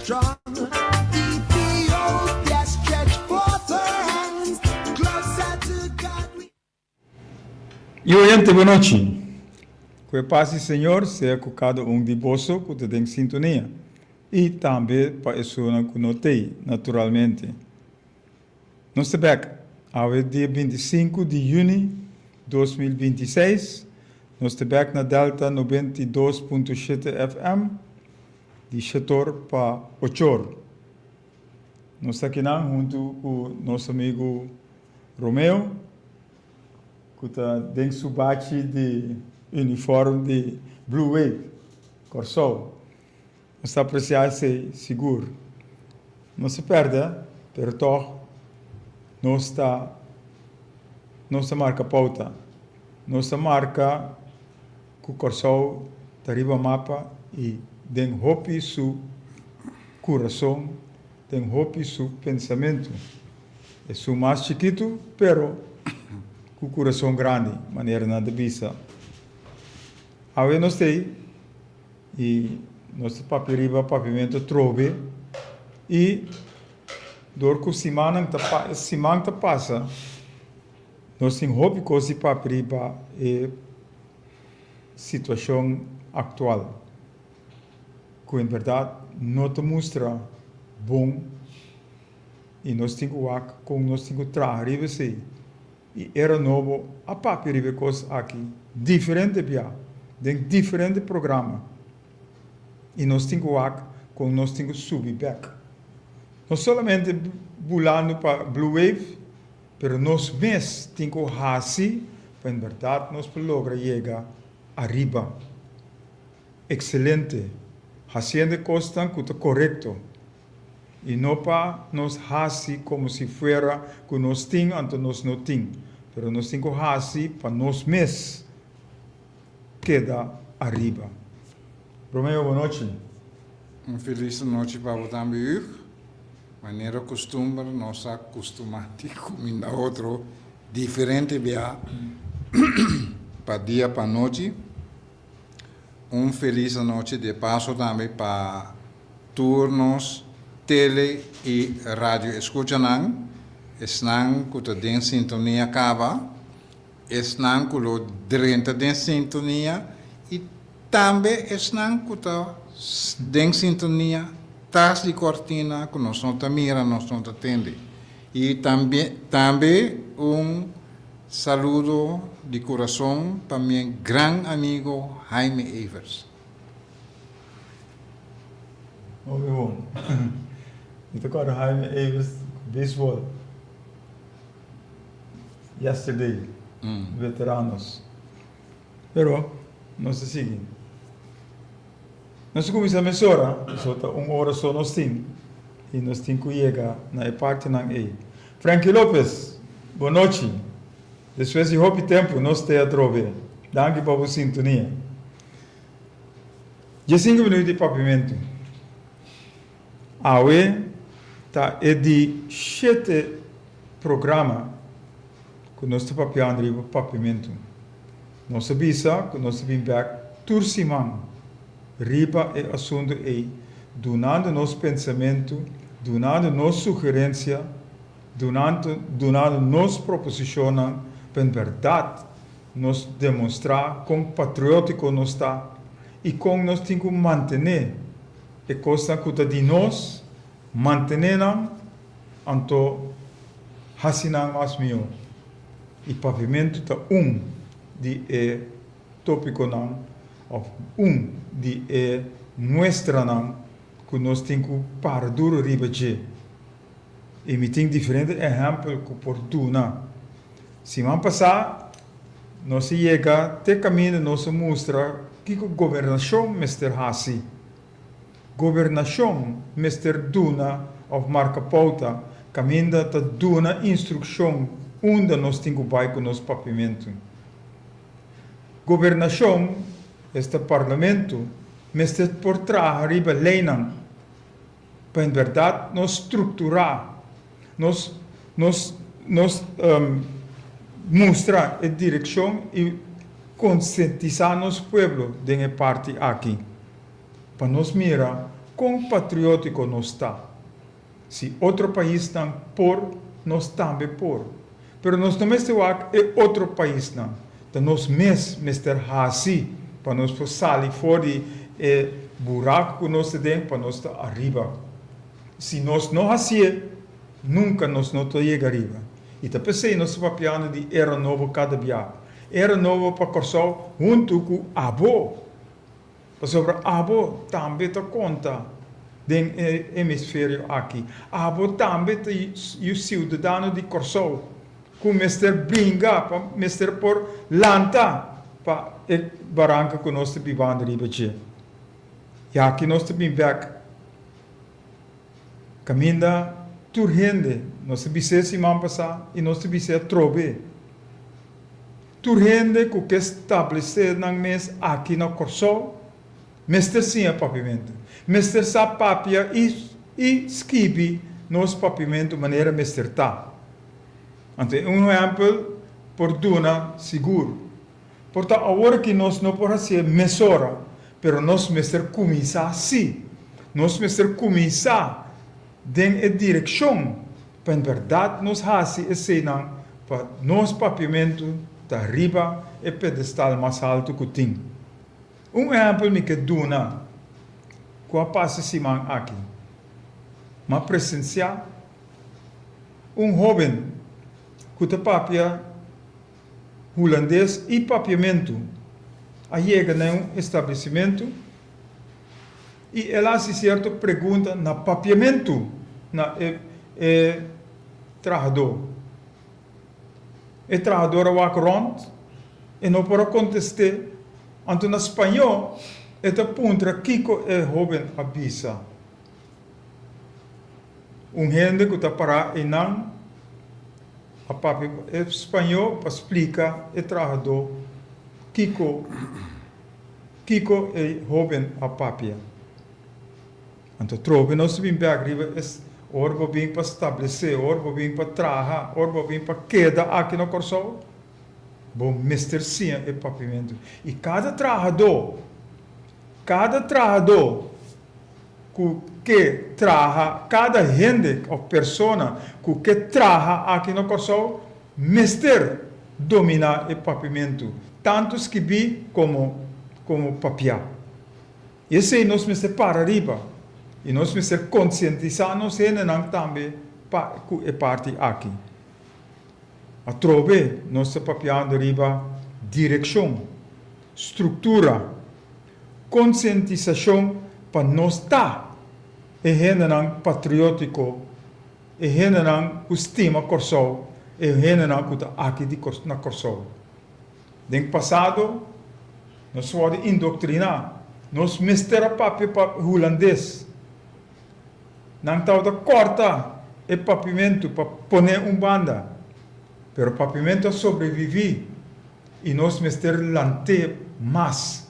strong. Ethiopia stretch forth her hands closer to God. E oyente, boa noite. Que a paz do Senhor seja com cada de você que tem sintonia. E também para a pessoa que não tem, naturalmente. Nós estamos ao dia 25 de junho de 2026. Nós estamos na Delta 92.7 FM, de Chator para Ochor. Nós estamos aqui junto com nosso amigo Romeu, que está dentro do bate de uniforme de Blue Wave, Corsol. Nós estamos apreciando seguro. Não se perde, pero nossa marca pauta, nossa marca que o Corsol arriba mapa e tem hope su coração, tem hope su pensamento. É su mais chiquito, pero com o coração grande, maneira nada vista. Aí nós temos e nosso pavimento trove e dor que semana passa, nós temos hobby coisa para a situação atual, que em verdade não te mostra bom e nós temos com nós temos trabalhar se e era novo a papel coisa aqui diferente bia, tem diferente programa e nós temos com nós temos subback. Não somente bulando para Blue Wave, mas nós mesmos temos assim, para em verdade nós podemos chegar arriba. Excelente. Haciendo coisas que estão correto. E não para nós assim como se fuera que nós temos, então nós não temos. Mas nós temos assim para nós mesmos queda arriba. Romeu, boa noite. Feliz noite para você também. Maneira costume, nós acostumamos com outro diferente via para dia para noite. Feliz noite de passo também para turnos tele e rádio escutam. Estão com a sintonia acaba, estão com o direito de sintonia e também estão com a sintonia tas de cortina que nós não mira, nós não atende. E também saludo de coração para meu grande amigo Jaime Evers. Oh, bom. Então, agora Jaime Evers, baseball. Yesterday, veteranos. Pero, nós seguimos. Nós começamos a hora, só uma hora só nós temos. E nós temos que chegar na parte não é. Frankie Lopes, boa noite. Depois de pouco tempo, nós temos a trove. Danke para a sintonia. 5 minutos de pavimento. Aue é de 7 programas que nós estamos papiando para pavimento. Nós sabemos que nós vamos ver turcimão. Riba é assunto aí, donando nosso pensamento, donando nossa sugerência, donando nossa proposição, para verdade, nós demonstrar quão patriótico nós está e como nós temos que manter a coisa que de nós, manter então, hasinang mais melhor. E pavimento está de tópico não, de mostra não que nós temos que parar duro riba de e me tem diferente exemplo que por Duna. Se vamos passar, nós chega até caminho nós mostra que a governação Mr. Hassi, governação Mr. Duna of marca pauta, caminho da Duna instrução onde nós temos que vai com nosso pavimento. Governação este parlamento, mas por trás arriba leinan, para em verdade nós estruturar, nós mostrar a direção e conscientizar nosso povo de parte aqui, para nós mirar quão patriótico nós está. Se outro país está por, nós também por. Pero nós não estamos é outro país não. Então nós mesmos assim para nós sair fora de buraco que nós temos para nós estar arriba. Se nós não assim, nunca nós não chegamos arriba. E também sei nós papiando de era novo cada dia. Era novo para Corsol junto com Abo. Sobre Abo também te conta do hemisfério aqui. Abo também te o cidadão de Corsol. Que o mestre brinca, para o mestre por lanta para o barranca que nós vivamos arriba. E aqui nós estamos back. Caminha turgente. Nós estamos semana passada e nós estamos trove. Turgente que estabelecer na mês aqui na Corsol. Mestre sim pavimento. Mestre sa papia e skibi nos pavimento maneira mestre tá. Então, exemplo por duna seguro. Portanto, agora que nós não podemos ser mesora, pero nós mestre começar sim. Nós mestre começar em a direção para em verdade nós fazer esse não para nos pavimento da riba e pedestal mais alto que tem. Exemplo me que duna com a passe simão aqui. Mas presenciar jovem que te papia holandês e papiamento a chega num estabelecimento e ela se certo pergunta na papiamento na trabalhador. O trabalhador vai rond e não pode contestar. Então, na espanhol, esta puntra Kiko é jovem avisa. Gente que está para e não a papi espanhol para explicar o trabalhador Kiko é jovem a papia. Então, trove nós vim para arriba orbo vim para estabelecer, orbo vim para trabalhar, orbo vim para quedar aqui no Corsol. Bom, mestre sim é papimento. E cada trabalhador que trabalha, cada gente ou pessoa que trabalha aqui no Corsol, mestre domina o papimento, tanto escrever como papiar. E esse nós mestre para arriba. E nós mestre conscientizar nós também é parte aqui. A trove, nós papiando arriba direção, estrutura, conscientização para nós estar e generar patriótico, e generar estima Corsol, e generar aqui na Corsol. No passado, nós podemos indoctrinar, nós mestre papi para holandês, não tal da corta e papimento para poner banda. Pero o pavimento sobrevive e nós mestre lante mais.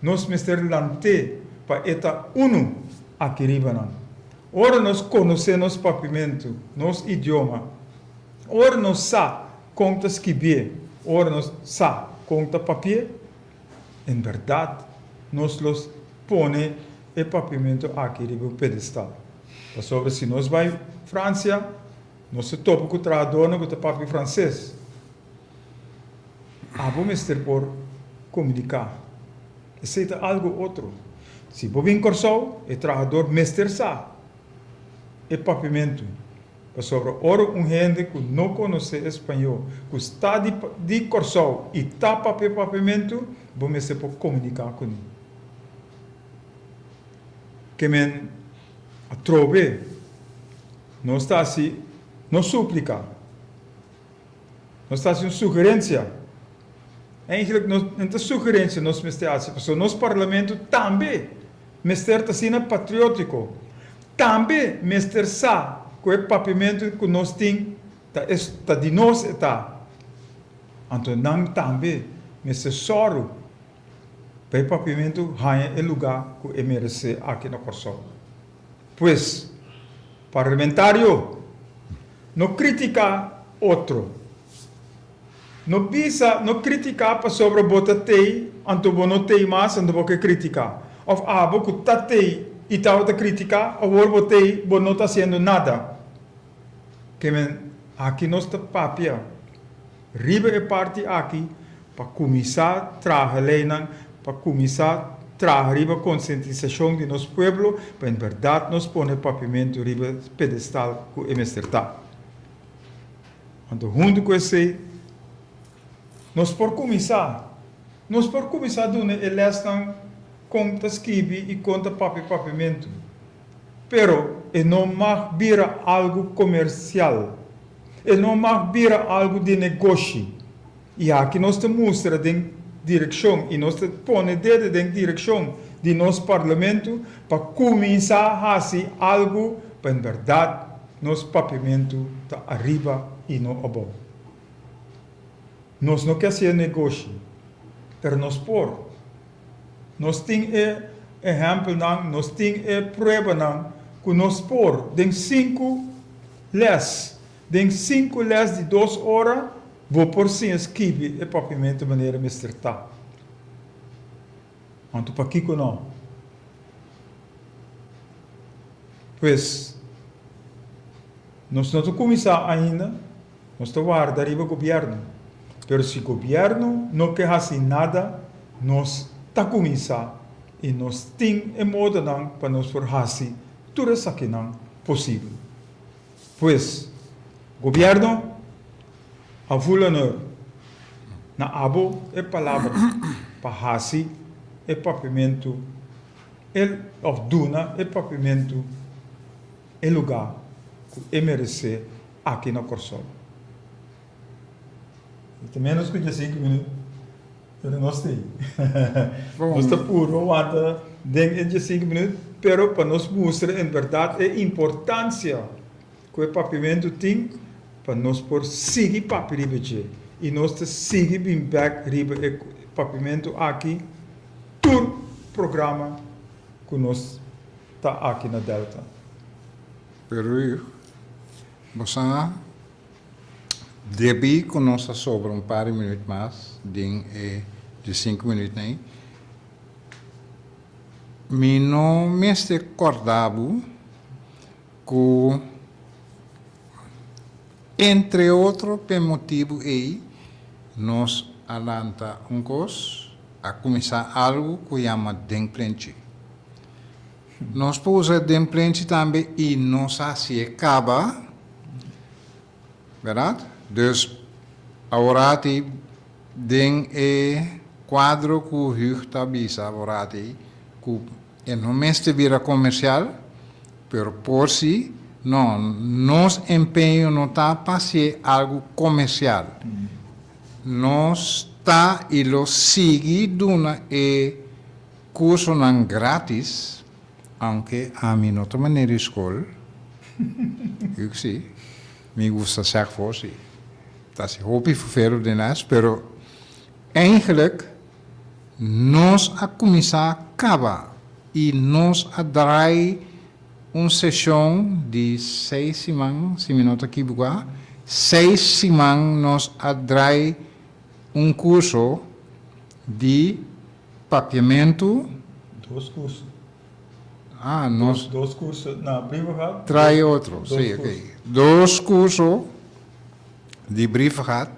Nós mestre lante para eta uno aqui riba. Ora nós conhecemos pavimento, nosso idioma. Ora nós sa conta escrever, ora nós sa conta papel. Em verdade, nós los pone o pavimento aqui riba o pedestal. Para sobre se nós vai França, nós se topa com o trabalhador que está papi francês. Vamos ter por comunicar. Isso é algo outro. Se você vem Corsol, o trabalhador mestre sa. É papimento. Sobre ora gente que não conhece espanhol, que está de Corsol e está papimento, vamos ter por comunicar com ele. Que men a trove, não está assim. Não súplica. Não está assim sugerência. Eigenlijk, não sugerência nós mestres. Porque nosso parlamento também, mestre está sendo patriótico. Também, mestre sa, que o papimento que nós temos, está de nós está. Então, não também, mestre soro, para o papimento, ganha o lugar que merece aqui no Corsol. Pois, parlamentário, não critica outro. Não pisa, não criticar sobre o botatei, anto não tem mais, anto você criticar. Ou vou que tatei y estaba de criticar, ahora botei, vos no está haciendo nada. Que aquí no está papia. Riba é parte aqui para começar a trabalhar, para começar a trazer a conscientização de nosso povo, para em verdade nos pôr papimento riba pedestal que é mestertar. Então, junto com isso, nós por começar a dar eleição conta esquive e conta papimento. Pero, não mais vira algo comercial. Não mais vira algo de negócio. E aqui nós te mostra de direção e nós te põe de direção de nosso parlamento para começar a fazer algo para, em verdade, nosso papimento está arriba e não abaixo. Nós não queremos ser negócio, mas nós por. Nós temos exemplo, nós temos prova que nós por, de 5 leis, de 2 horas, vou por sim esquive e papimento de maneira mestertar. Então, para que não? Pois, nós não começar ainda, nós estamos guardando arriba o governo. Mas se o governo não quer fazer nada, nós está começar e nós temos um modo para nós fazer tudo isso que não possível. Pois, o governo a vulner na abo é palavra para fazer é papimento of duna é papimento é lugar que é merecer aqui na Corsol. Também nos cuida 5 minutos. Eu não sei. Nós está puro, anda dentro de 5 minutos, pero para nos mostrar em verdade a importância que o papimento tem para nós por seguir papel e nós seguir bem back riba o papimento aqui, todo programa que nós está aqui na Delta. Pero você deve conosco sobre par de minutos mais, de 5 minutos, né? Me não me recordava que, entre outros, por motivo aí, nós alanta coisa a começar algo que chama Denprenche. Nós podemos usar Denprenche também e nós assim acaba, verdade? Dus agora tem quadro que o Rio está bisa agora tem que não mestre vira comercial, pero por si não, nosso empenho não está para ser algo comercial. Nós está e lo sigue duna curso não grátis, aunque a mim não tem maneira escola, eu sei, me gusta ser voor si. Dat is hoop ik veel de nas, pero eigenlijk nós a começar acaba e nós a draai sessão de 6 semanas, se me nota aqui buga, 6 semanas nós a draai curso de papiamento. 2 cursos. Ah, nós 2 cursos na Briefegaat. Trai outro, sim, ok. 2 cursos de Briefegaat.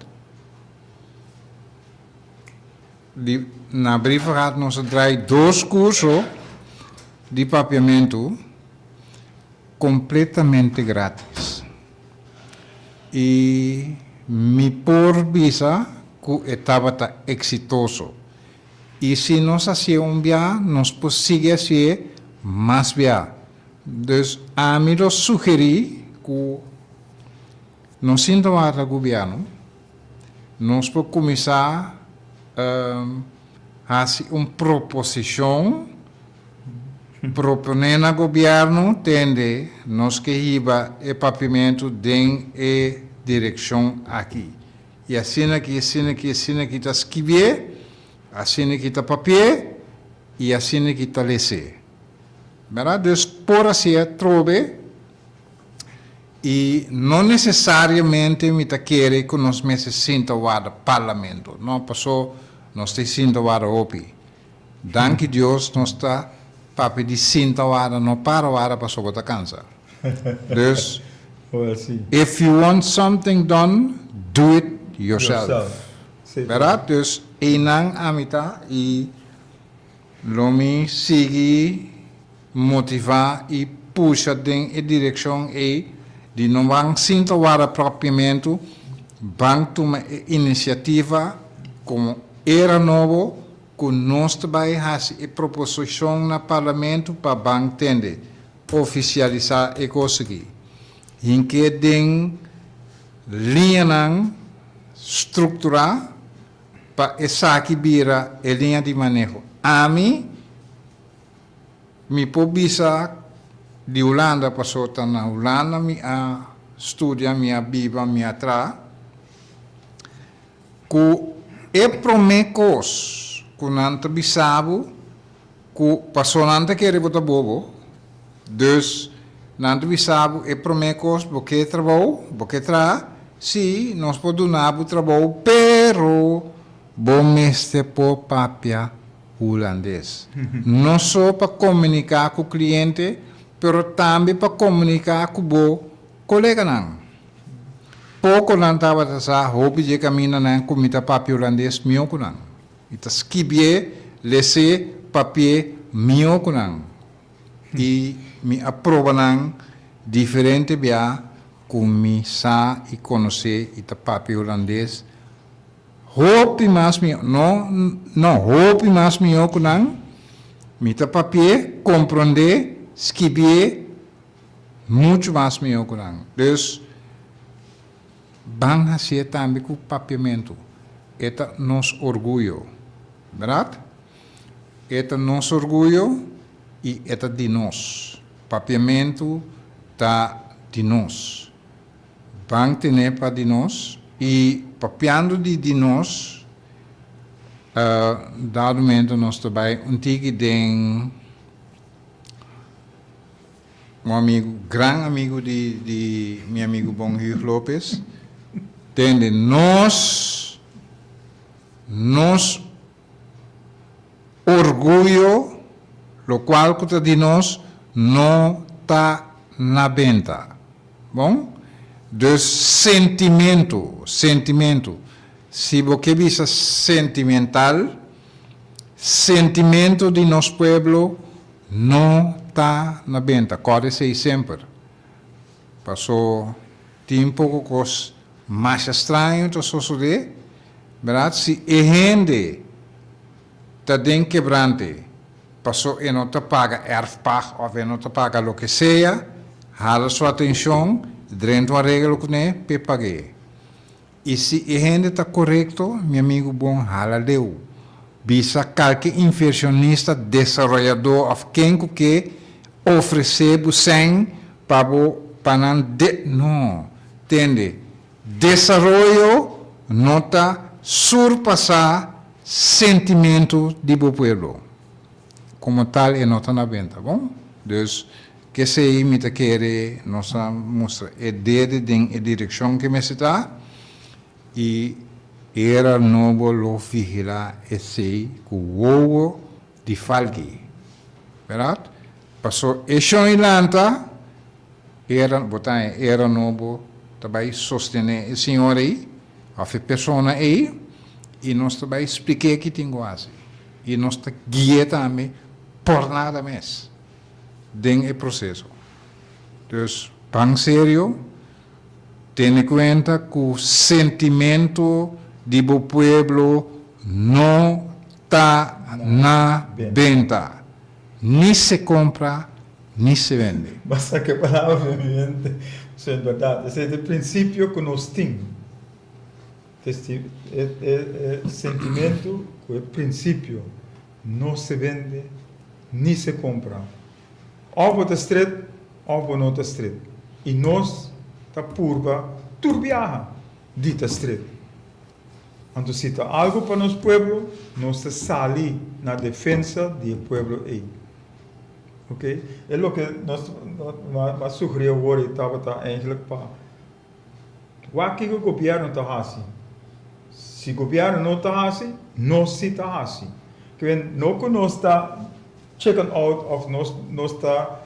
Na Briefegaat nós trai 2 cursos de papiamento completamente grátis. E me por visa que estava exitoso. E se nós hacíamos bem, nós podíamos fazer mais bem. Dus a mim eu sugeri que nós sinto a governo, nós podemos começar a fazer uma proposição, proponer ao governo, tende nós que iba o papimento dentro da direção aqui. E assim aqui está escrever, assim aqui está papel, e assim aqui está ler. Verdade? Dus por assim trove e não necessariamente me quer que nós me sinta o parlamento. Não passou, nós te sinta o opi. Danke Deus, nós está papi di sinta wara no para wara pa sobota kansa. Dus, Well, sim. if you want something done, do it yourself. Sim. Berat? Dus, inang amita i lomi sigi motivar e puxa den e direção e de não vão sinta wara propriamente vão tomar iniciativa como era novo que nós também faz e proposição na parlamento para bang tende oficializar e conseguir em que den linha nang estrutura para essa que vira a linha de manejo mi pobisa di Holanda pasota na Holanda mi a studia mi a biba mi a tra ku e promekos ku nanta bisabu ku pasonanta que rebota bobo dus nanta bisabu e promekos porque trabalho porque tra si nós podemos trabalho pero bom este po papia holandês. Não só para comunicar com o cliente, mas também para comunicar com o colega. Pouco não estava a dizer, houve de caminhar na comida papel holandês, meu com não. Então, escrever, ler papel, meu com não. E me aprova não, diferente bia, com me sa e conhecer o papel holandês. Hope mas mi hope mas mi kunang mita papier compreender escrever muito mais mi kunang dus bang hasia também com papiamento eta nos orgulho verdade eta nos orgulho e eta de nós papiamento tá de nós bang tenepa de nós e papiando de nós, dado momento nós também antigo tem amigo, grande amigo de meu amigo Bom Rio Lopes, tem nós orgulho, lo qual que de nós não está na venda, bom? Dus sentimento. Se você visa sentimental, sentimento de nosso povo não está na venda. Acorda-se sempre. Passou tempo com coisas mais estranhas do suceder, verdade? Se a gente está dentro quebrante, passou e não te paga erfpag ou e não te paga o que seja, hala sua atenção. Dentro da regra que né, pe paguei. E se a gente está correto, meu amigo bom, hala deu. Bisa qualquer inversionista, desenvolvedor, ou quem que oferecer sem para não não, entende? Desenvolvimento não está surpassar sentimento de bo pueblo. Como tal, é nota na venda, bom? Dus que se imita querer nossa mostra é desde a direção que me está e era novo lo vigilar esse com o ovo de falgi, verdade? Passou esse Irlanda era novo também sostener o senhor aí, a pessoa aí e nós também expliquei que tem quase e nós guia também por nada mais. Den el proceso. Dus, pan serio, ten cuenta que o sentimento de bo pueblo não está na venda. Ni se compra, ni se vende. Basta que palavra, obviamente, é verdade. Esse é o princípio que nós temos. Sentimento, que é princípio, não se vende, nem se compra. Ou está estreito, ou não está estreito. E nós, está purba, turbiaja, dita estreito. Então, se está algo para nosso povo, nós saímos na defesa do povo aí. Ok? É o que nós sugerimos agora, estava eigenlijk para. O que o governo está fazendo? Se o governo não está fazendo, nós sim está fazendo. Que não que nós está checken out of nós está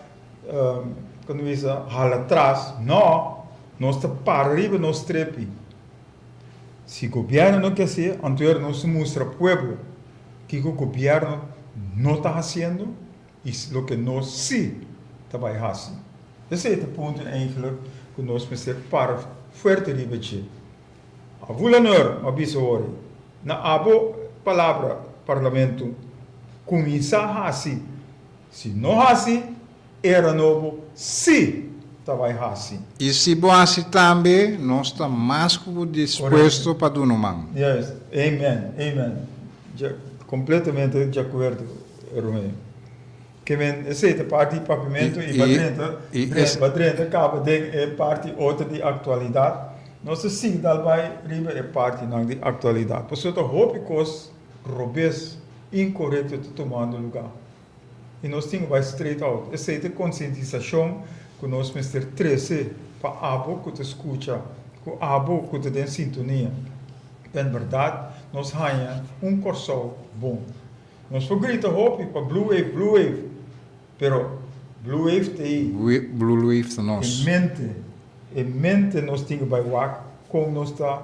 quando diz hal atrás, não, nós está para arriba, nós trepi. Se o governo não quer ser, então nós mostra ao povo que o governo não está fazendo e o que nós sim está fazendo. Esse é o ponto eigenlijk que nós precisamos para forte ribeche. A vulanor, a bisori, na abo palavra parlamento começa a assim. Se não assim, era novo, sim, estava assim. E se você também, nós estamos mais que dispostos para dar uma mão. Yes, amen, amen. Completamente de acordo, Romeu. Que esse é parte de papimento e Badrenta acaba de parte outra de atualidade. Nossa signal vai riba é parte de atualidade. Por isso, eu hope que os robês incorretos estão tomando lugar. E nós temos vai straight out. Essa é a conscientização que nós precisamos trazer para abo que te escuta, que abo que te tem sintonia. Em verdade, nós ganhamos corso bom. Nós grita hope para Blue Wave. Pero Blue Wave tem Blue Wave de nós. Em mente nós temos que wak com nossa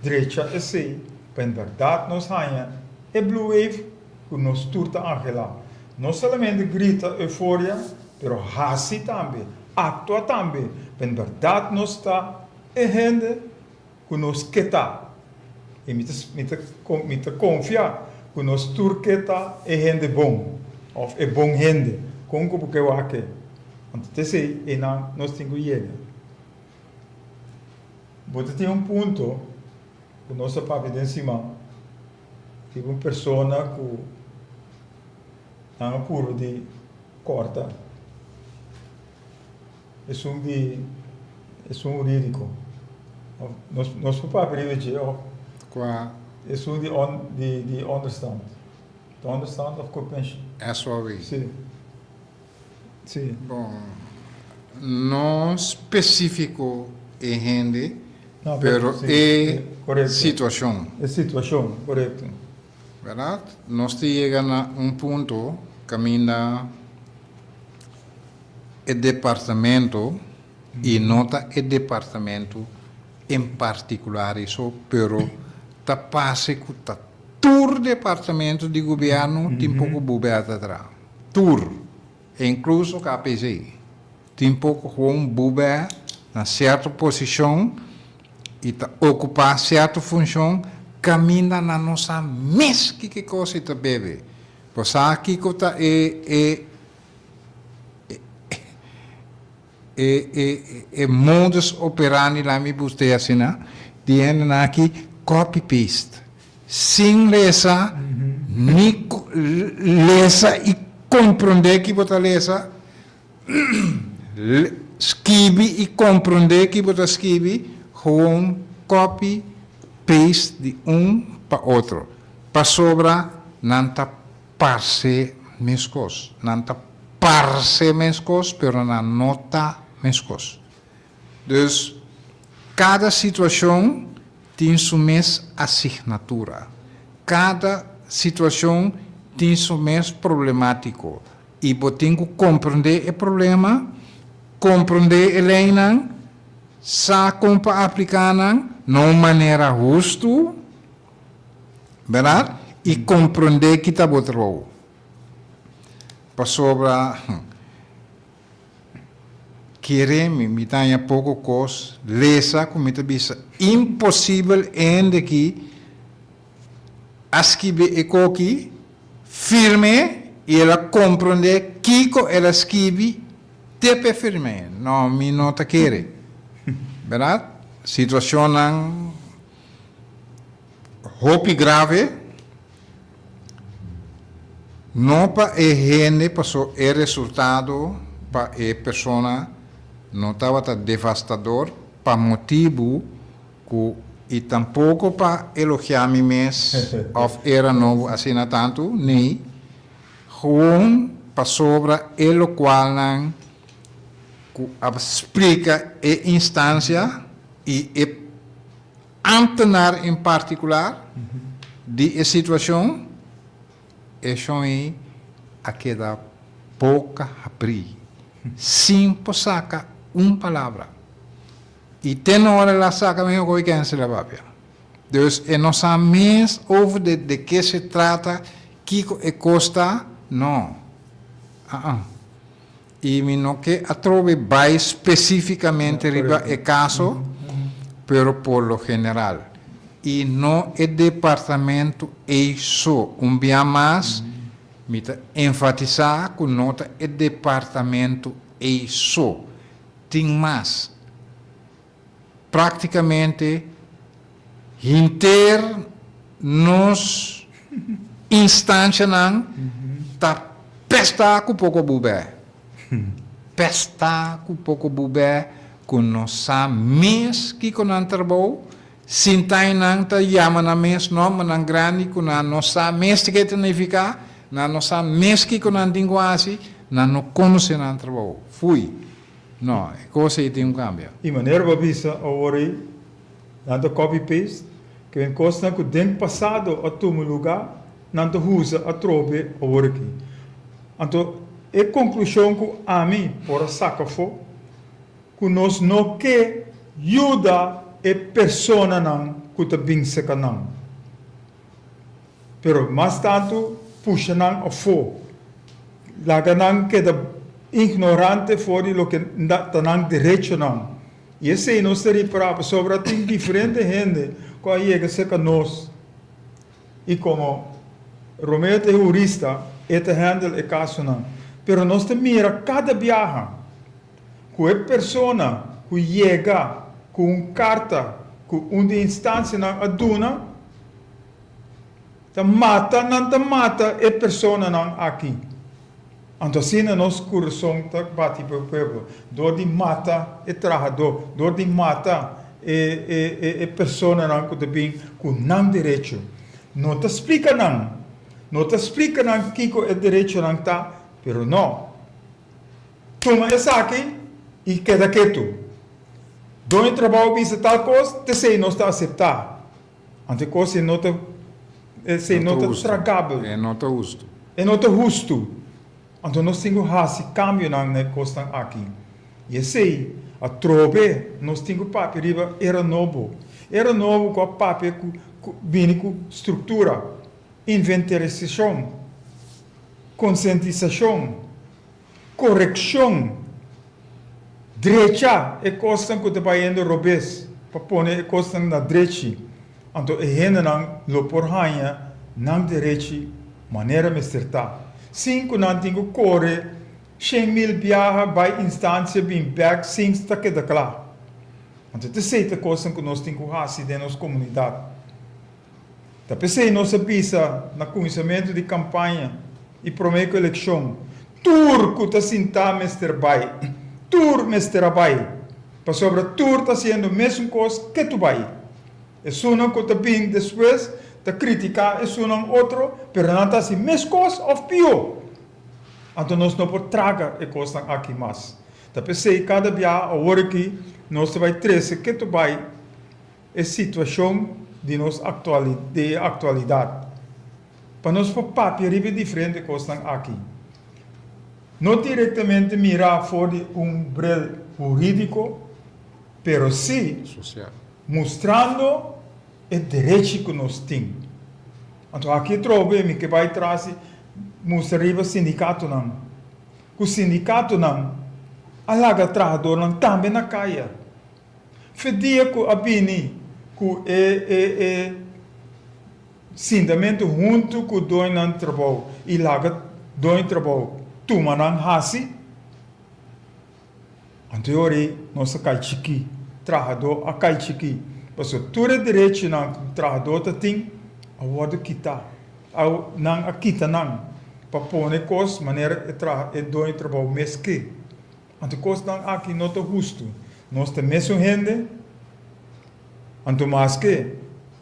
direita esse, em verdade nós ganhamos Blue Wave que nós turta angelar. Não somente grita euforia, pero hasi também, atua também. Em verdade nós está gente que nós queta. E me confiar que nós turqueta é gente bom, ou é bom gente, com o que eu aqui. Então, esse é nós temos que ir. Você tem ponto que nosso papo de cima, que uma pessoa que não é puro de corta, é jurídico. Nosso papo de de understand. The understand of comprehension. É só isso. Sim. Sim. Bom, não específico é gente, No, pero sí, é correcto. situação. É situação, correto. Verdade? Nós chegamos a ponto, caminha o departamento, e nota o departamento em particular, isso, pero ta passa que ta tur departamento de governo tem pouco bubeata atrás. Tur, incluso KPC, tem pouco com bube na certa posição e ta ocupar certa função, caminha na nossa mesma que coisa ta bebe. Pois aqui que ta modus operandi lá me busquei assim, tiene aqui copy paste, sem lesa, nem lesa e compreender que você lesa, escreve e compreender que você escreve, com copy paste de para outro, para sobra não tá parse mescos, não tá parse mescos, pero não nota mescos. Dus cada situação tem sua mesma assinatura. Cada situação tem seu mesmo problemático. E você tem que compreender o problema, compreender ele, saber como aplicar de maneira justa, verdade? E compreender que está bom. Para sobra, queremos, me tenha pouco coisa, lesa, como está bisa, impossível ainda que escreve aqui, firme, e ela compreender que ela escreve, tepe firme, não me nota querer, verdade? Situação não, roupa grave, não para a gente, passou o resultado para a pessoa não estava devastador para motivo que e tampouco para elogiar-me mesmo ou era novo assim tanto nem gewoon para sobra o qual não explica a instância e ambtenaar em particular de situação é a queda boca abrir, sem sacar uma palavra. E tem hora lá saca meio que quem se leva bem. Dus não sabemos over de que se trata, que é custa, não. E me não que atrove vai especificamente riba é caso, pero por lo general. E não é departamento isso. Dia mais, me enfatizar com nota é departamento isso. Tem mais. Praticamente, inter nos instância não tá pesta com pouco bubé. Pesta com pouco bubé com nossa mês que com antrabou sintai não tá yama na mês não manang grande com a nossa mês que significa na nossa mês que com antinguasi na no conhece na antrabou fui não coisa e tem cambio E maneira babisa agora nanto copy paste que vem costa que den passado a tu lugar nanto usa a trobe agora aqui. Então e conclusão que a mim por saca fo que nós não que ajuda e persona não que te bem seca não. Pero mais tanto puxa não a fo. Laga não que da ignorante fora lo que não direito não. E esse não seria para sobre tem diferente gente que chega seca nós. E como Romeo é jurista, este handle é caso não. Pero nós te mira cada viagem. Que é persona que chega com carta, com uma instância na aduna, não te mata é persona não aqui. Então, assim, nosso coração está bate para o povo. Dor de mata é trajador, dor de mata é persona não que tem com não direito. Não te explica não te explica não que é direito não está, pero não. Toma essa aqui e queda quieto. Doe trabalho bisa tal coisa, te sei não está aceitar. Ante coisa não te tragável. é não te justo É não te justo. Então nós temos esse cambio na costa aqui. E esse a trobe nós temos papel riba era novo com a papel que vem com estrutura, inventarização, conscientização, correção, direita é costa que te vai indo robes para pôr é costa na direita. Então é gente não por rainha não direita maneira me acertar. Cinco não tenho corre 100.000 viaja by instância bem back sem estar que claro. Então te sei a coisa que nós temos que fazer na nossa comunidade. Tá pensei nossa pisa na conhecimento de campanha e prometo eleição. Tur que está sentado Mr. Bay, tur Mr. Bay. Para sobre tur está sendo a mesma coisa que tu vai. É só não que está bem depois te criticar, é só não outro, pero não está assim mesma coisa ou pior. Então nós não podemos tragar a coisa aqui mais. Tá pensei cada dia agora que nós vai trazer que tu vai a situação de nossa atualidade. Para nós for papel é diferente coisa aqui. Não diretamente mirar fora de brel jurídico, pero sim social mostrando o direito que nós temos. Então aqui trouxe que vai trazer mostrar o sindicato não. O sindicato não alaga trabalhador não também na caia. Fedia que a bini que sindamento junto com o dono do trabalho e laga dono do trabalho tuma não hasi. Anteriori nossa cai chiqui trabalhador a cai chiqui. Porque tudo direito não trabalhador tem a word kita. Ao não a kita não. Para pôr coisa maneira é dono do trabalho mesmo que. Então coisa não aqui não está justo. Nós temos mesmo gente. Então mais que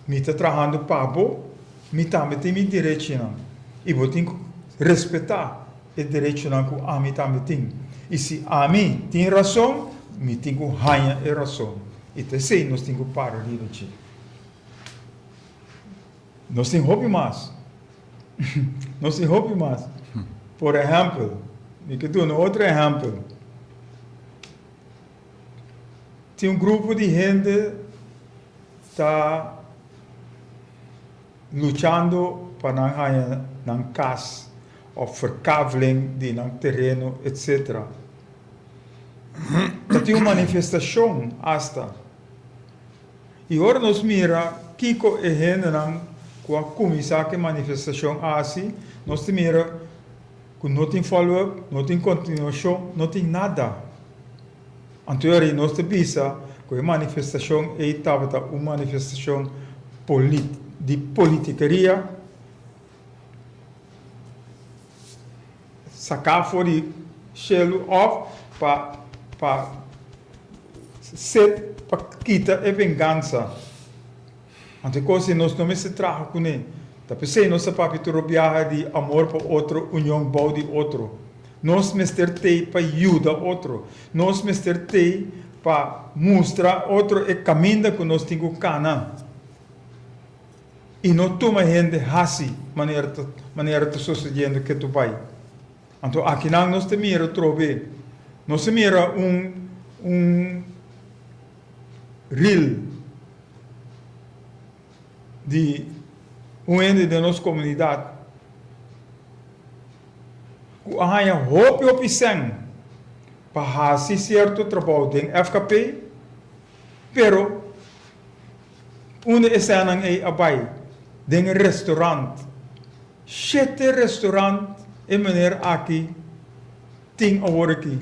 me está trabalhando pago, me também tem direito não. E vou ter que respeitar o direito não que a mim também tem. E se a mim tem razão, me tem que ganhar a razão. E te sei nós temos que parar de direito. Nós temos hobby mais. Nós temos hobby mais. Por ejemplo, eu quero dar outro exemplo. Tem um grupo de gente que está lutando para não ganhar na casa, ou verkaveling de um terreno, etc. Tem uma manifestação hasta. E agora nós mira Kiko e gente com a comissão que manifestação assim, nós mira que não tem follow-up, não tem continuação, não tem nada. Então, nós pensa que a manifestação estava uma manifestação de politiqueria, sacar fora de shell off para ser para quitar a vingança. Então, coisa nós não se traga com ele. Tá pensei nós papi viajar de amor para outro, união bom de outro. Nós mester te para ajudar outro. Nós mester te para mostrar outro o caminho que nós temos cana. E não toma gente assim, maneira de sucedendo que tu vai. Então, aqui não nós te mira trove. Nós mira real de ende de nossa comunidade. O arranha hope opção para fazer certo trabalho em FKP, pero onde está em abai, em restaurante, 7 restaurantes em maneira aqui tem agora aqui,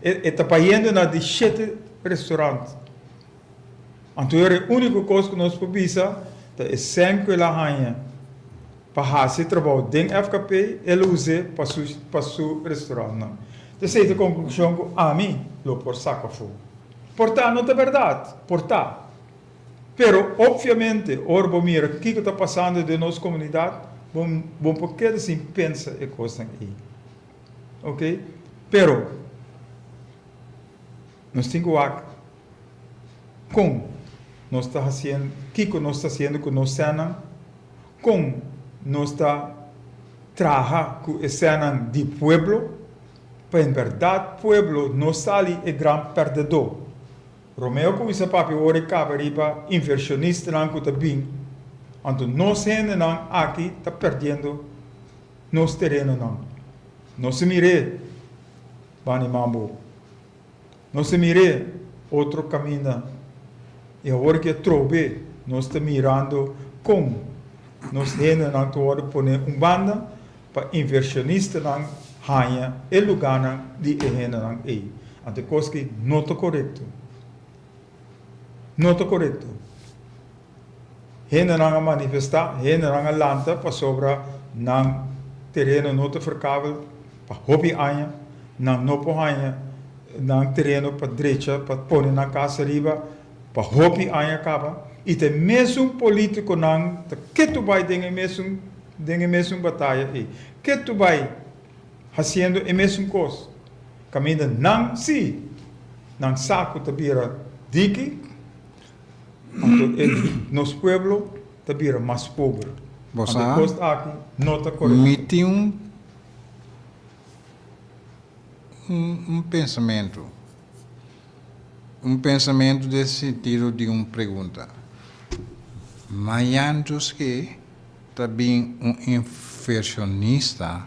está pagando na de 7 restaurantes. Então a única coisa que nós podemos é sempre lá arranha para fazer trabalho dentro do FKP, ele usa para seu restaurante. Então, essa conclusão que a mim, lo por saco fogo. Portanto, não é verdade, portanto. Pero, obviamente, ora, vamos ver o que está passando na nossa comunidade, vamos porque assim pensa e coisa aí. Ok? Pero, nós temos que como nós está fazendo, o que nós está fazendo com nós cena, como nós está trabalhando com a cena de pueblo, para em verdade, pueblo não está ali é grande perdedor. Romeo começa a papi ora cabariba inversionista não que bem, então nós gente não aqui está perdendo nos terreno não. Não se mire, bani mambo. Não se mire outro caminho. E agora que trove, nós estamos mirando como nós gente não pode pôr banda para inversionista não ganha e lugar de gente não é. Então coisa que não está correto. Não está correto. Gente não manifestar, gente não lanta para sobra não terreno não está verkável para hobby ganha, não pode não terreno para direita para pôr na casa riba para hobby ganha acaba. E tem mesmo político não que tu vai ter mesmo batalha aí, que tu vai fazendo a mesma coisa. Caminho não se não saco te vira diki, nos pueblo te vira mais pobre. Você aqui não está correto. me tem um pensamento desse sentido de uma pergunta. Mas antes que também inversionista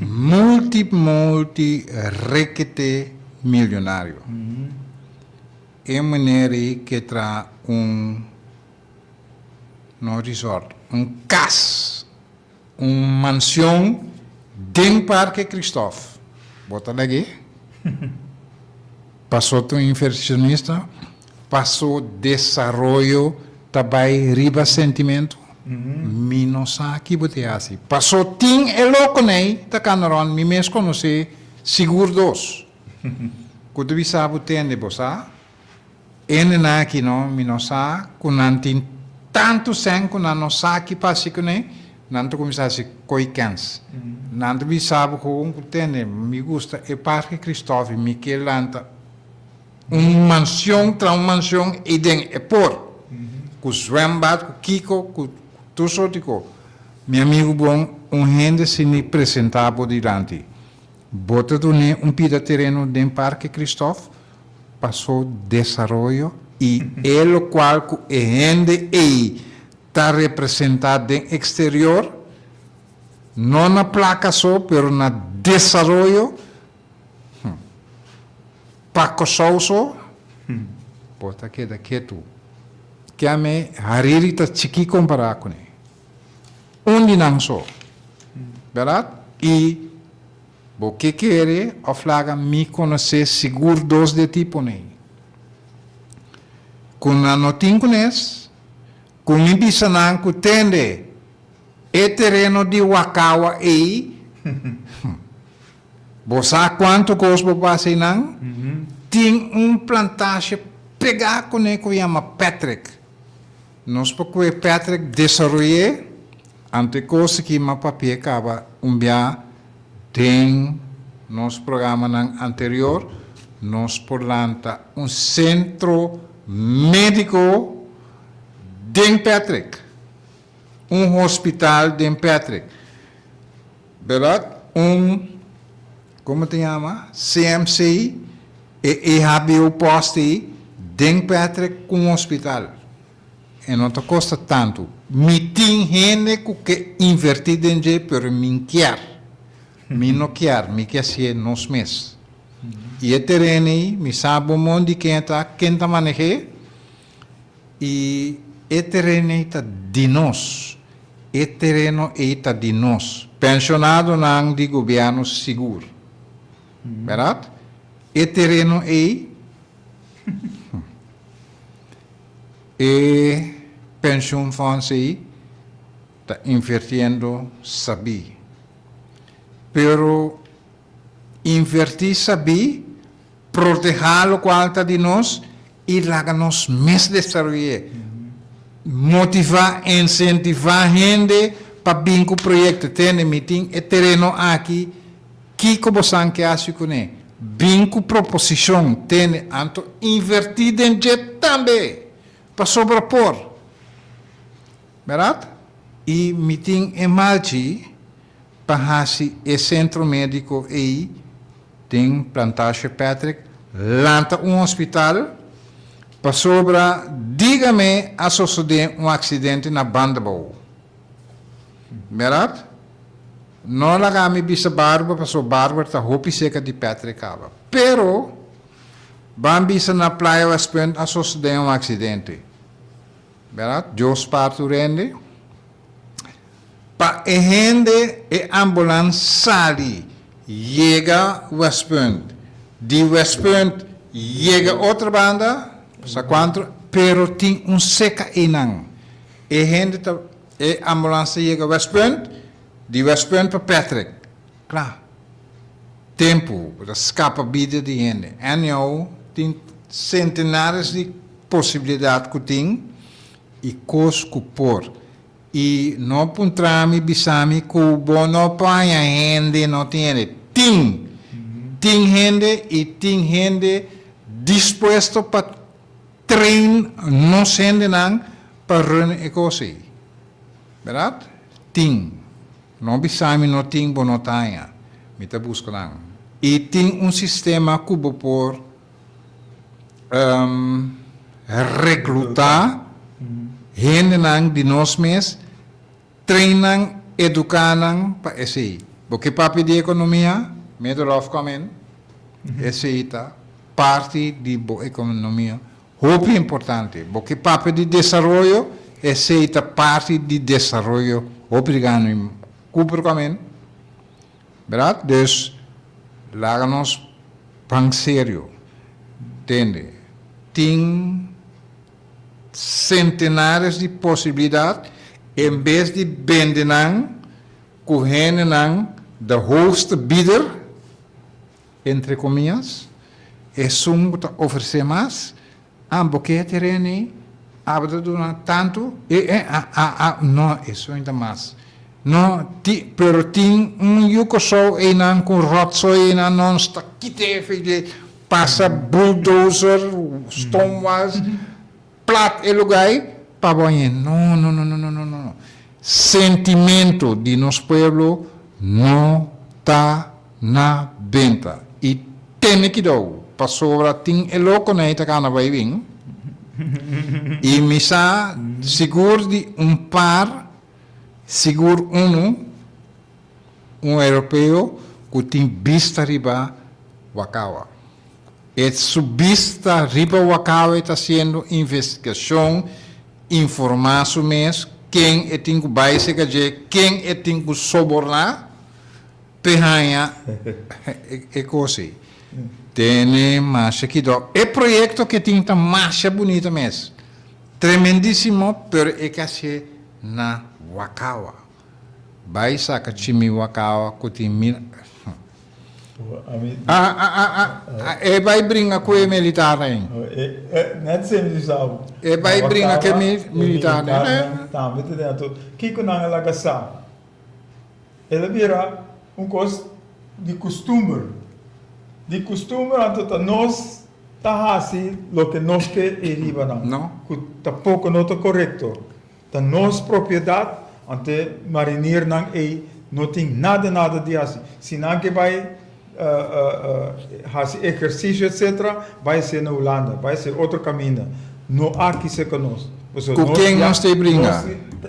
multi requete milionário. É maneira que traz no resort, casa, mansão dentro do Parque Cristóvão. Bota aqui. Passou tu inversionista, passou desenvolvimento, também riba sentimento. Menos aqui bote assim. Passou ting é louco nem, tá canaron, me mesmo conhecer seguro dos. Quando vi sabe tende bosa, na aqui não, menos a, com antin tanto sem com a nossa aqui passa com nem, nanto começar a se coicans. Nanto vi sabe com tende, me gusta e Parque Cristóvão, Miquel Lanta, mansão tra mansão e den é por. Com zwembad, com Kiko, com tudo tipo. meu amigo bom, gente se me apresentava diante. Bota do pida terreno de Parque Cristóvão, passou desenvolvimento e ele qual a gente está representado em exterior, não na placa só, mas na desenvolvimento, Paco Sousa, bota aqui daqui tu. Que a me hariri ta chiqui comparar com ele. Onde não só. Verdade? E o que quer a flaga me conhecer seguro dos de tipo nem. Com a notin conhece, com me bisanan que tende e terreno de Wakawa e você quanto cosmo passa não? Tem plantagem pegar com ele que chama Patrick. Nós porque Patrick desenvolveu ante coisa que ma papel acaba dia tem nosso programa anterior nós planta centro médico de Patrick, hospital de Patrick, verdade? Como te chama? CMC e HBO poste de Patrick com hospital. E não te custa tanto. Me tem gente que invertir em jeito, pero me quer. Me não quer, me quer ser nos meses. E o terreno aí, me sabe o mundo de quem está manejando. E o terreno aí está de nós. O terreno aí está de nós. Pensionado não de governo seguro. Verdade? O terreno aí e pension funds aí está invertindo sabi. Pero invertir sabi, proteger o qual está de nós e larga-nos mais desenvolver. Motivar, incentivar a gente para vir com o projeto. Tem meeting e terreno aqui, que como sangue acha com ele. Vir com proposição, tem anto invertir em jet também. Para sobrepor. Verdade? E meeting em Malchi, para o centro médico aí, tem plantagem Patrick, lanta hospital, para sobra, diga-me, a suceder acidente na Bandabou. Verdade? Não lagami bisa barba, para barba está roupa seca de Patrick Cava. Pero, bambisa na praia Westpoint a suceder acidente. Verdade? Jos parto rende. Pa e gente e ambulância sali, chega Westpoint. De Westpoint, chega outra banda, sa quanto, pero tem seca inang. E gente e ambulância chega Westpoint, de Westpoint para Patrick. Claro. Tempo, para escapa vida de gente. E eu tem centenares de possibilidades que tem e cosco por. E não puntrami bisami cubo não panha gente não tem. Tem gente e tem gente disposto para treinar não sendo não para runner coisa. Verdade? Tem. Não bisami não tem bonotanha. Me tá buscando. E tem sistema cubo por recrutar gente não de nós mesmos, treinam, educam para esse. Porque papi de economia, middle of comment, esse está parte de boa economia, muito importante. Porque papi de desenvolvimento, esse está parte de desenvolvimento, obrigado, cubricamente. Verdade? Dus, laga-nos pan sério. Entende? Tem centenares de possibilidades, em vez de vender correndo da hoogste bidder, entre comillas, é que oferecer mais, porque terreno, abre tanto, não, isso ainda mais. Não, pero tem yuko só e não com rotsoi e não está quite, passa bulldozer, stonewas, plat e lugar para banho. Não. sentimento de nosso pueblo não está na venta. E tem que dar. Para sobra, tem louco na ita cana vai vir. E misa seguro de par, seguro europeu que tem vista riba Wakawa. E su vista riba Wakawa está sendo investigação, informação mesmo, quem é tem que baixar, quem é tem que sobornar, perranha, é coisa. Tem marcha que dá. É projeto que tem uma marcha bonita mesmo. Tremendíssimo, pero é que é na Wakawa. Vai sacar time Wakawa, que tem mil. E vai brincar com o militar aí. Net sempre sabe. E vai brincar com o militar aí. Tá, me entendendo. Kiko não é lagaçá. Ela vira coisa de costume. De costume, então, nós está assim, o que nós que eriba não. Que pouco não está correto. Da nossa propriedade, ante marinheiro não tem nada de assim. Se não que vai fazer exercício, etc., vai ser na Holanda, vai ser outro caminho. Não há que ser conosco. Com quem nós te brinca?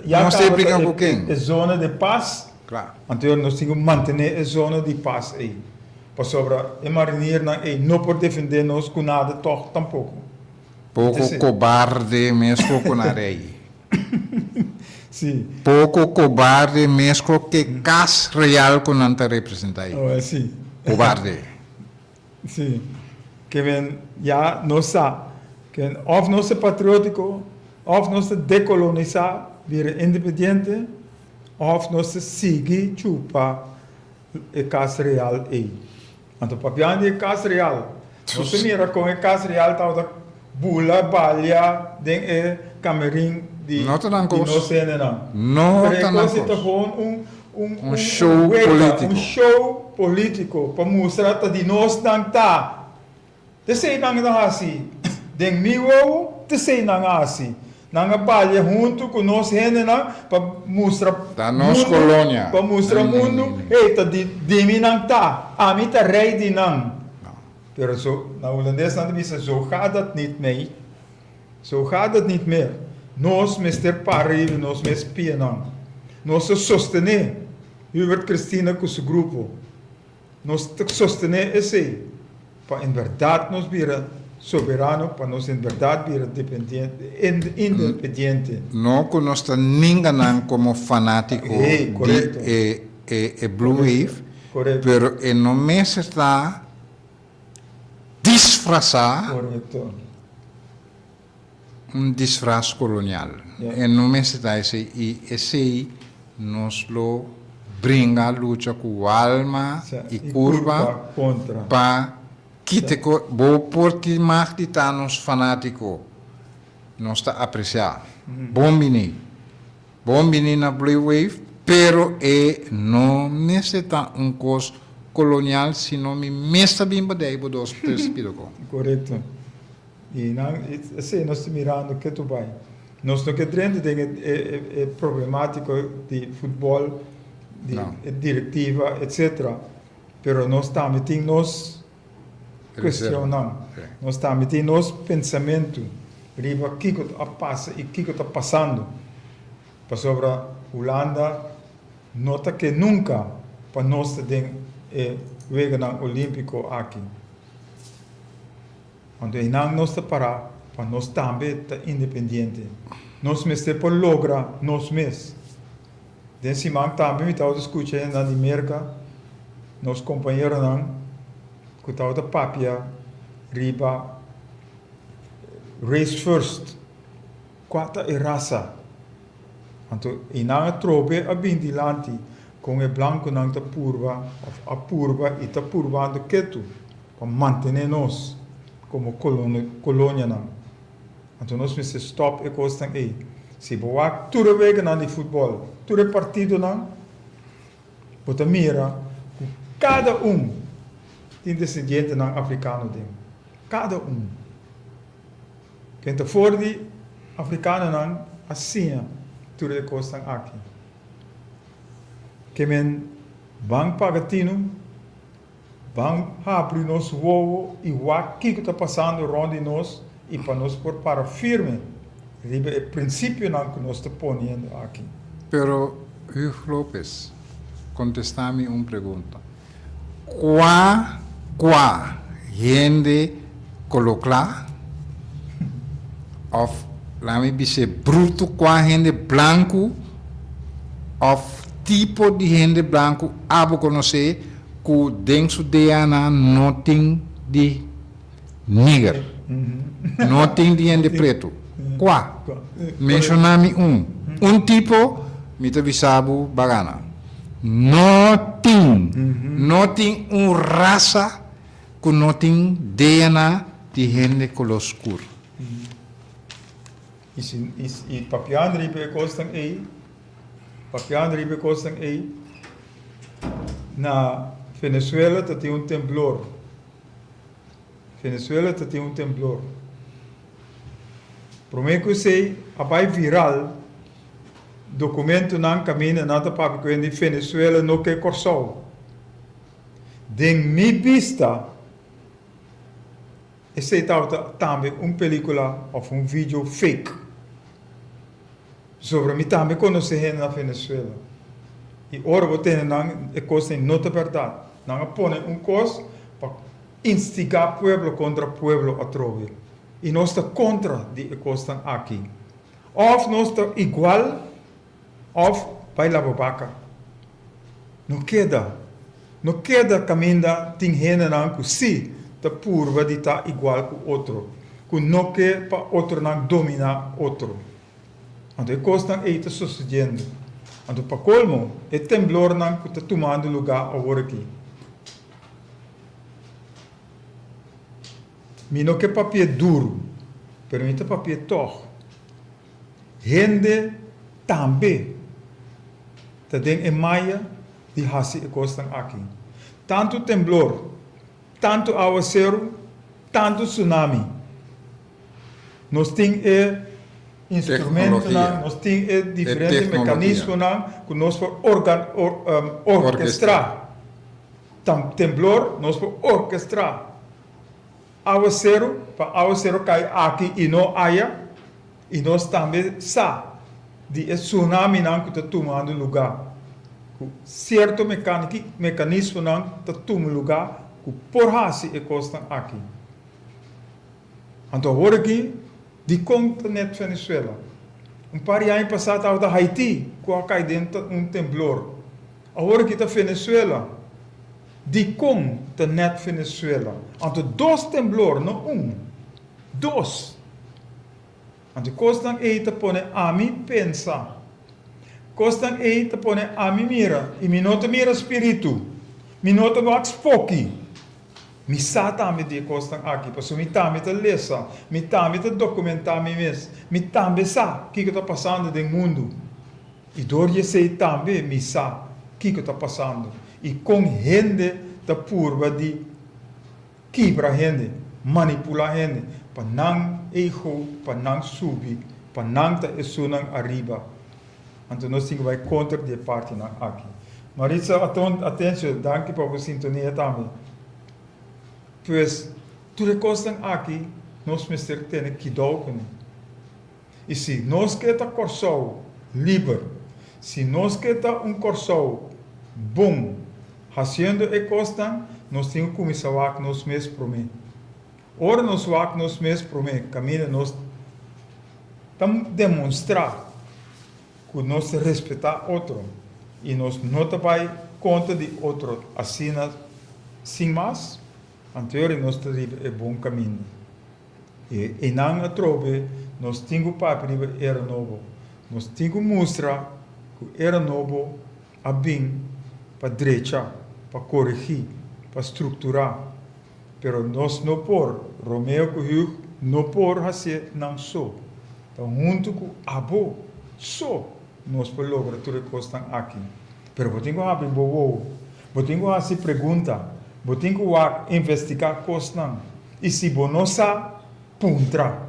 Nós te brinca com quem? É zona de paz. Claro. Então, nós temos que manter a zona de paz aí. Para sobra, o marinheiro não pode defender-nos com nada, tampouco. Pouco cobarde mesmo com a areia. Sim. Pouco cobarde mesmo que cas real com a representa aí. Oh, sim. Cobarde. Sim. Que vem, já nós sabe, que ou nós é patriótico, ou nós é decolonizar, vir independente, ou nós sigue chupa a cas real aí. Então, papiando de casa real. Você mira com a casa real, tá da bula, balha, den camerim de nós não. Não um show político. Um show político para mostrar que de nós não tá. De sei não assim. Den miwo, de sei não assim. Não balha junto com nós para mostrar da nossa colônia. Para mostrar o mundo, eita de mim não tá. A mim tá rei de não. Pero so na holandês não diz zo gaat het niet mee. Zo gaat het niet meer. Nós mister pariu, nós mes pia não. Nós sostener. Hubert Cristina com seu grupo. Nós sostener esse para em verdade nós vira soberano, para nós em verdade vir independente. Não que nós ninguém como fanático de Blue Wave, mas não me está disfarçar disfraz colonial. E não me está esse nos lo brinca luta com alma e curva para vou porque mais de nos fanático nós está apreciar. Bom menino na Blue Wave, pero não necessita coisa colonial, senão me está bem badei por dois perspectivas. Correto. E não, assim nós estamos mirando que tu vai. Nós não queremos é problemático de futebol, de diretiva, etc. Pero nós também temos questionando. Nós estamos tendo nosso pensamento riba o que está passando e o que está passando. Para sobre a Holanda, nota que nunca para nós ter o olímpico aqui. Quando nós está para nós também estar independente. Nós mesmos por lograr nós mesmos. Desse momento também estamos escutando na América, nossos companheiros não que estava da papia, riba, race first, quarta e raça. Então, e não trope a bindilante com o branco não está purva, a purva e está purvando quieto, para manter nós como colônia não. Então, nós precisamos stop e costa aí. Se boa, tudo vega não de futebol, tudo partido não, bota mira, cada tem descendente não africano dele. Cada Quem está fora de africano não, assim, tudo é coisa aqui. que men van pagatino, van abrir nos ovo e o que está passando rond nós e para nós por para firme. O princípio não que nós estamos ponendo aqui. Pero, Hugo Lopez, contestame uma pergunta. Qual gente colocar? Of, lá me dizer, bruto, qual gente branco? Of tipo de gente branco, abo conhecer, que dentro de ana não tem de nigger, não tem de gente preto. Qual? Mencioname um tipo, me te avisava bagana. Não tem uma raça que não tem DNA de gente color escuro. E papiando ribe costam aí, na Venezuela tem um temblor. Prometo que sei, abai viral, documento não caminha nada para que em Venezuela não que corsou. De mi vista, esse também película ou vídeo fake sobre mim também conhece gente na Venezuela. E ora vou ter não é coisa não é verdade. Não põe coisa para instigar pueblo contra pueblo a trove. E nós está contra de coisa aqui. Ou nós está igual, ou vai lá babaca. Não queda caminho tem gente não que sim, tá purva de tá igual que outro. Que não quer para outro não dominar outro. Então, coisa aí está sucedendo. Então, para colmo, é temblor não que está tomando lugar agora aqui. Mi não quer papel duro, permite papel torto. Gente também está dentro de maia de hasi e coisa aqui. Tanto temblor, tanto aguacero, tanto tsunami. Nós temos instrumentos, nós temos diferentes mecanismos que nós podemos orquestrar. Temblor, nós podemos orquestrar. Aguacero, para aguacero cair aqui e não haya, e nós também sabemos de tsunami que está tomando lugar. Certo mecanismo está tomando lugar, que por hasi e costa aqui. Então, agora aqui, de continente Venezuela. Par de anos passados, estava Haiti, que caiu dentro de temblor. Agora aqui está Venezuela. De continente Venezuela. Então, 2 temblor, não 2. Então, costan aí te pone a mim pensar. Costan aí te pone a mim mira. E me nota mira espírito. Me nota wax foki. Mi sa também de costan aqui, porque mi também te lesa, mi também te documentar mi mes, mi também sa o que está passando no mundo. E dor sei também mi sa o que está passando. E com gente da purva de quebra gente, manipular gente, para não erro, para não subir, para não te esunan arriba. Então nós temos que ir contra de parte aqui. Maritza, atenção, danke por sintonia também. Pois, tudo coisa aqui, nós temos que dar. E se nós queremos corso livre, se nós queremos corso bom, fazendo a coisa, nós temos que começar a nós mesmos prometer. Ora, nós vamos nós mesmos prometer, caminho nós estamos demonstrar que nós respeitamos outro e nós não vai conta de outro, assim, sem mais. Anterior nós temos bom caminho. E não trove, nós temos para era novo. Nós temos que mostrar que era novo a bem para direita, para corrigir, para estruturar. Pero nós não por Romeo Cuhug não por fazer não só. Então junto com abo só nós podemos lograr tudo que está aqui. Pero vou ter que abrir vou ter que fazer pergunta. Você tem que investigar coisas. E se você não sabe, puntra.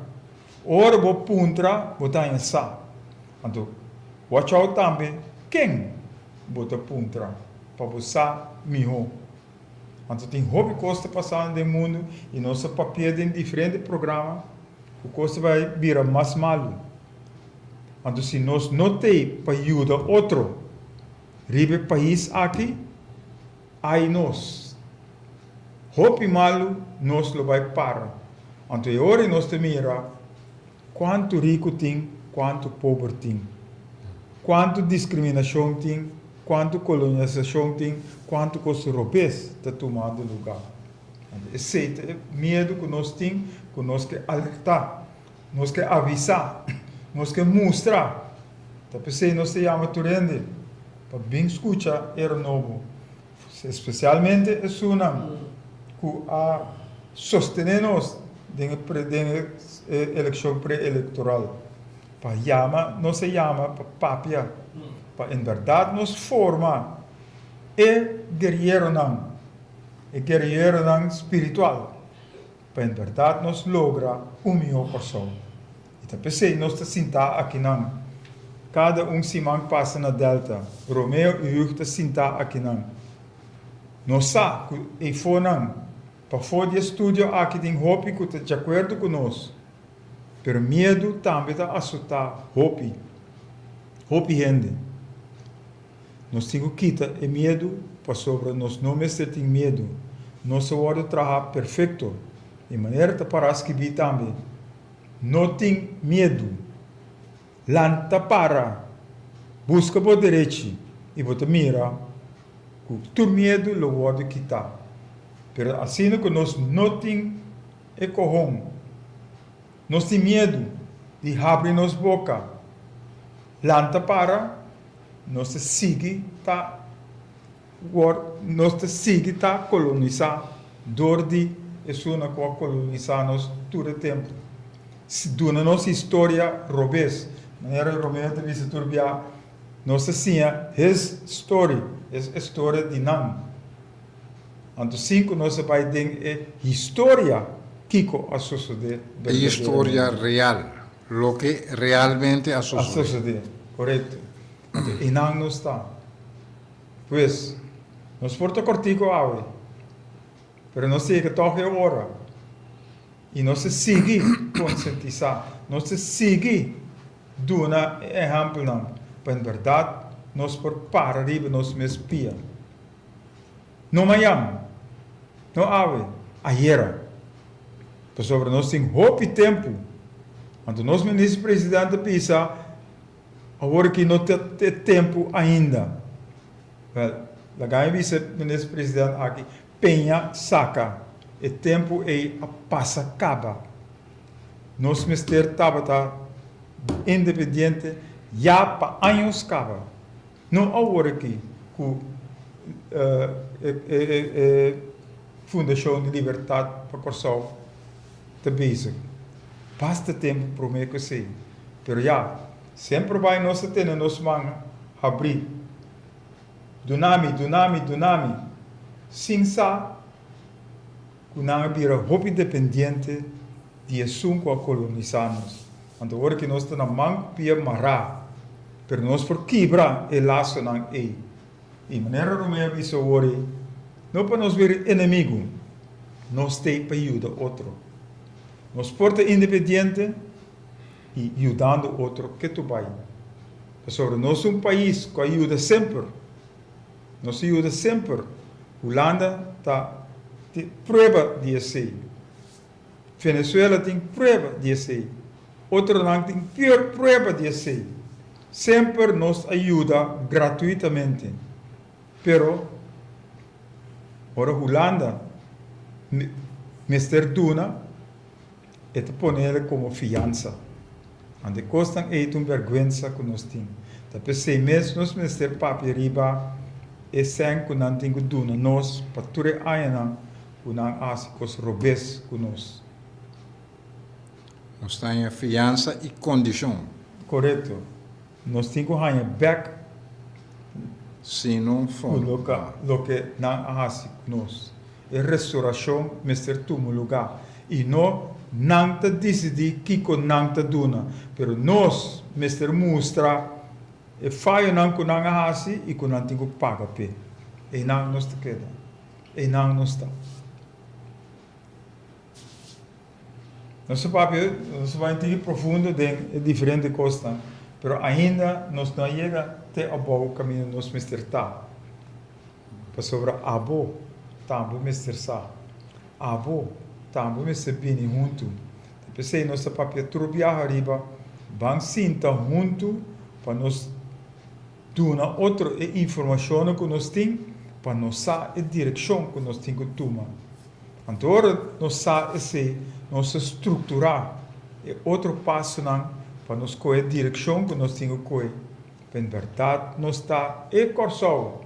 Ora, você puntra, você está em sa. Então, watch out também. Quem? bota puntra, para buscar melhor. Então tem hobby costa passando no mundo e nosso papel em diferentes programas, o costa vai virar mais malo. Então se nós não temos para ajudar outro, ribe país aqui, aí nós. Hobby malo, nós lo vai parar. Então agora nós te mira quanto rico tem, quanto pobre tem, quanto discriminação tem, quanto colonização tem, quanto coisa robês está tomando lugar. Esse é medo que nós temos, que nós queremos alertar, nós queremos avisar, nós queremos mostrar. Então, nós se chama Turende, para bem escutar era novo. Especialmente é Sunam, que a sostener-nos na eleição pré-eleitoral. Para chama, não se chama para papia. Para em verdade nos forma guerreiro não espiritual. Para em verdade nos logra melhor pessoa. Então pensei nós te sentar aqui não. Cada Simão passa na Delta. Romeu e eu te sentar aqui não. Nós sabemos que for não. Para fora de estudo aqui tem hopi que está de acordo conosco. Pero medo também está assustar hopi. Hopi gente. Nós temos que quitar o medo para sobre nós não mais ter medo. Nós vamos trabalhar perfeito. De maneira que para escrever também. Não tem medo. Lanta para. Busca por direito. E você mira. Com todo medo, lo vamos quitar. Pero assim que nós não temos corrompo. Nós temos medo de abrir nossa boca. Lanta para. Nós sigue tá colonizar dor de isso na qual colonizar nós todo o tempo. Se dona nossa história robês, maneira Romeu de dizer turbia, nossa sinha his story, é história de não. Então cinco nós vai ter história que a suceder. A história real, lo que realmente a sucede. suceder, correto. E não está. Pois, nós porta cortico ave, pero nós sei que toque hora. E nós sigue conscientizar, nós sigue dando exemplo não. Para em verdade, nós por para arriba nós me espia. Não mayam, não ave, ayer. Por sobre nós tem hope tempo. Quando nós ministro presidente pisa agora que não tem tempo ainda. A ganha vice-ministro-presidente aqui, Penha saca, o tempo passa acaba. Nosso ministério estava independente, já para anos acaba. Não agora que com Fundação de Liberdade para Corsol está bezig. Basta tempo para mim que sei. Pero já, sempre vai nós ter na nossa mão abrir. Dunami. Sem sa, que não vira roupa independente de assunto a colonizarmos. Então, agora que nós estamos na mão, pia mará. Pero nós por quebrar o laço não é. E maneira Romeu disse agora, não para nós ver inimigo, nós temos para ajudar outro. Nós porta independente e ajudando outro que tu vai. Sobre nós país que ajuda sempre. Nós ajuda sempre. Holanda tem prova de ser. Venezuela tem prova de ser. Outro land tem pior prova de ser. Sempre nos ajuda gratuitamente. Pero, ora Holanda, Mr. Duna, e poner como fiança. Ande costan uma vergüenza que nós temos. Então, se mesmo nós ministério papi riba, e sem que não tem que duna nós, para tudo ainda, que não há coisas robês que nós. Nós temos fiança e condição. Correto. Nós temos que ganhar back Se não for. o que não há nós. E restauração, ministério tumo lugar. E não te decidi que não te duna. Pero nós, ministério mostra E falho não que não hasi e que não tem que pagar pe. E não nos te queda. E não nos está. Nosso papel, nós vamos ter profundo de diferente coisas, mas ainda nós não chega até o caminho nos mistertar. Para sobre abo, tambo mistersa. Abo, tambo mister bini junto. Pensei nosso papel trubiar arriba, vamos sinta junto para nós dar outra informação que nós temos para nós saber a direção que nós temos que tomar. Então, agora nós sabemos nós estruturar outro passo para nós coer a direção que nós temos que coer. Em verdade, nós está e corso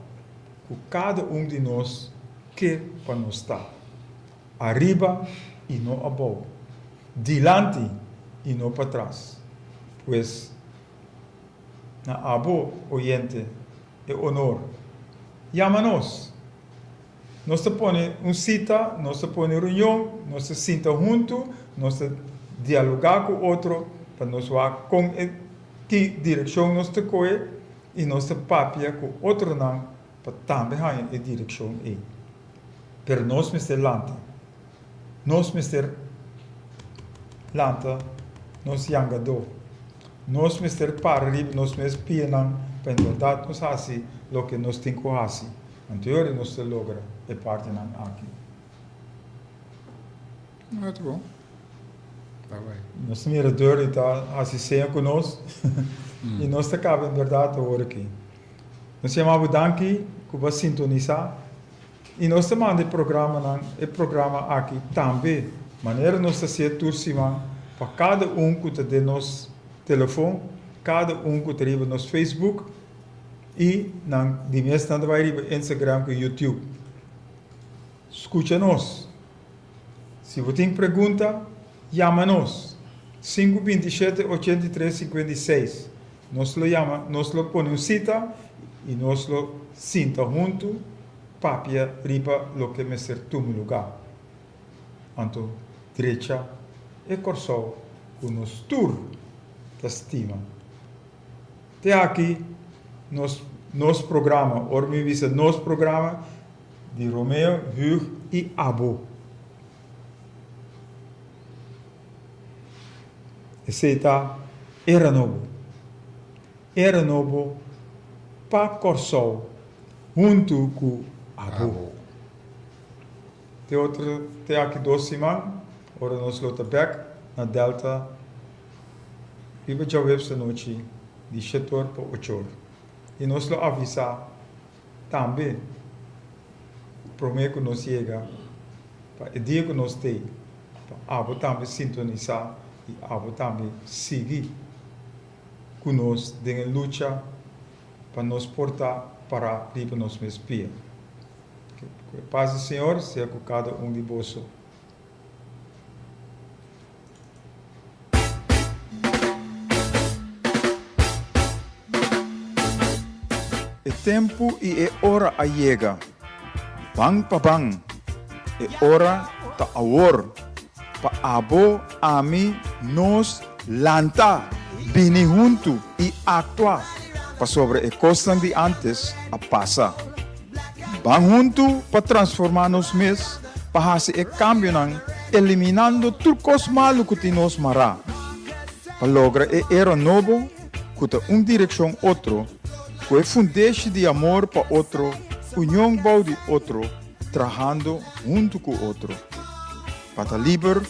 com cada de nós que para nós está. Arriba e não abaixo. Dilante e não para trás. Pois, na abo, oyente, é honor. Chama-nos. Nós te põe cita, nós te põe reunião, nós te sinta junto, nós te dialogar com outro, para nós ver com que direção nós te coe e nós te papia com outro não, para também ganhar a direção aí. Pero nós mister lanta. Nós mister lanta, nós yangado. Nós mister parrib, nós mister pianang, para em verdade nós assim o que nós temos que fazer. Anterior nós se logra e parte aqui. Muito bom. Tá bem. Nós mirador está assim conosco e nós acaba em verdade agora aqui. Nós chamamos danke que vai sintonizar e nós chamamos o programa aqui também. Maneira nós fazer turcima para cada que tem nosso telefone, cada que tem no nosso Facebook e de mês não vai ir Instagram e YouTube. Escuta-nos. Se você tem pergunta, chama-nos. 527-8356. Nós lo chama, nós lo põe cita e nós lo sinta junto, papia, ripa, lo que me ser tu lugar. Anto, direita e corso, com nos tur da estima. Até aqui, nos programa, or me visa nos programa de Romeo, Hugh e Abo. Esse está era novo para corso, junto com Abo. Tem aqui 2 semanas, ora nós lota back na Delta, e vai já essa noite de 7 horas para 8 horas. E nós lo avisar também, prometo que nós chega, para o dia que nós temos, para Abo também sintonizar e Abo também seguir conosco em luta para nos portar para riba nos meus pés. Que a paz do Senhor seja com cada de vós. É tempo e é hora a chega. Bang pa bang. É hora ta awor. Pa abo ami nos lanta. Bini junto e actua. Pa sobre a costa de antes a passa. Bang junto pa transformar nos mes. Pa hasi e cambio nang eliminando turcos malu que nos mara. Pa logra e era novo. Kuta direção outro. Que fundeixe de amor para outro, união bau de outro, trabalhando junto com outro. Para livre,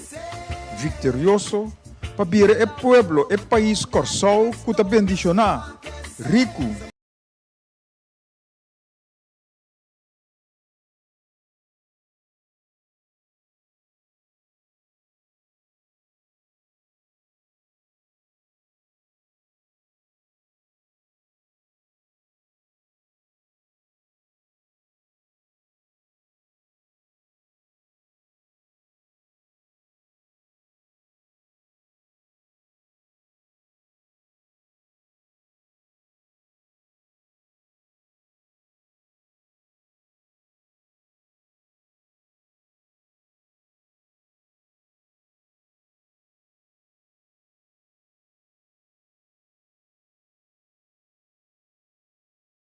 vitorioso, para vir o pueblo, o país corsal, que está bendicionar, rico,